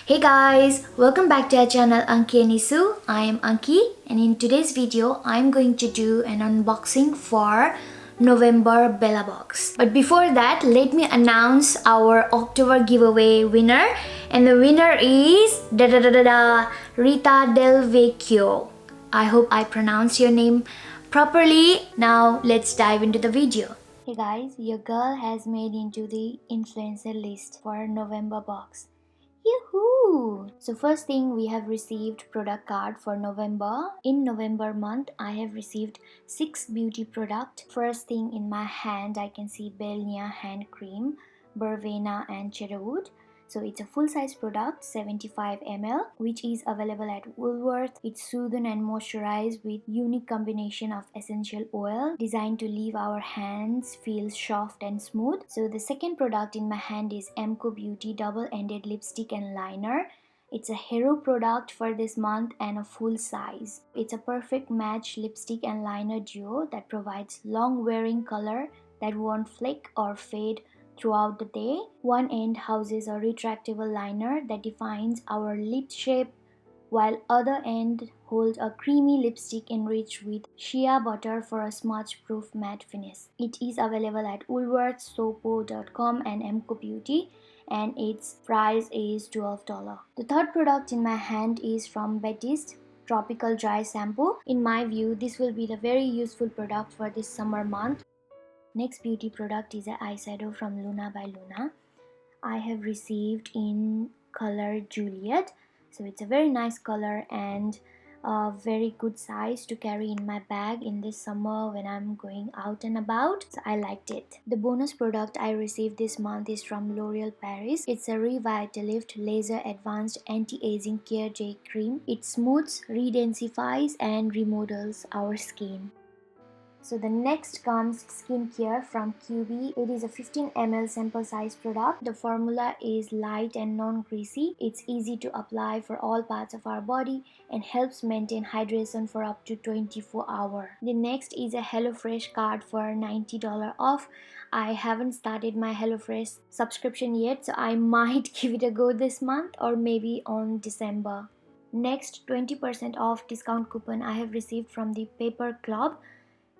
Hey guys, welcome back to our channel Anki and Isu. I am Anki and in today's video I'm going to do an unboxing for November Bellabox. But before that, let me announce our October giveaway winner, and the winner is Rita Del Vecchio. I hope I pronounced your name properly. Now let's dive into the video. Hey guys, your girl has made into the influencer list for November box. Yahoo! So first thing, we have received product card for November. In November month, I have received 6 beauty product. First thing in my hand, I can see Belnia hand cream, Vervena and cedarwood. So it's a full-size product, 75 ml, which is available at Woolworth. It's soothe and moisturize with unique combination of essential oil designed to leave our hands feel soft and smooth. So the second product in my hand is Emco Beauty double-ended lipstick and liner. It's a hero product for this month and a full size. It's a perfect match lipstick and liner duo that provides long wearing color that won't flake or fade throughout the day. One end houses a retractable liner that defines our lip shape, while other end holds a creamy lipstick enriched with shea butter for a smudge-proof matte finish. It is available at Woolworths, Sopo.com and Emco Beauty, and its price is $12. The third product in my hand is from Betty's Tropical Dry Shampoo. In my view, this will be the very useful product for this summer month. Next beauty product is an eyeshadow from Luna by Luna. I have received in color Juliet. So it's a very nice color and a very good size to carry in my bag in this summer when I'm going out and about. So I liked it. The bonus product I received this month is from L'Oreal Paris. It's a Revitalift Laser Advanced Anti-Aging Care Day Cream. It smooths, redensifies and remodels our skin. So the next comes skincare from QB. It is a 15 ml sample size product. The formula is light and non-greasy. It's easy to apply for all parts of our body and helps maintain hydration for up to 24 hours. The next is a HelloFresh card for $90 off. I haven't started my HelloFresh subscription yet, so I might give it a go this month or maybe on December. Next, 20% off discount coupon I have received from the Paper Club.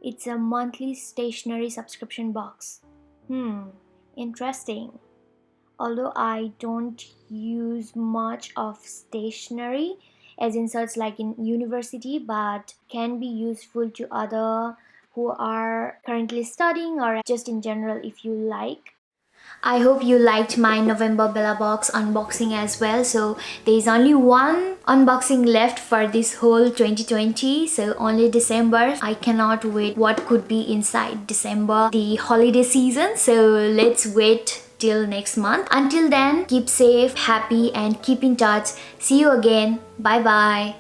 It's a monthly stationery subscription box. Interesting. Although I don't use much of stationery as in such like in university, but can be useful to other who are currently studying or just in general if you like. I hope you liked my November Bellabox unboxing as well. So there is only one unboxing left for this whole 2020. So only December. I cannot wait what could be inside December, the holiday season. So let's wait till next month. Until then, keep safe, happy and keep in touch. See you again. Bye bye.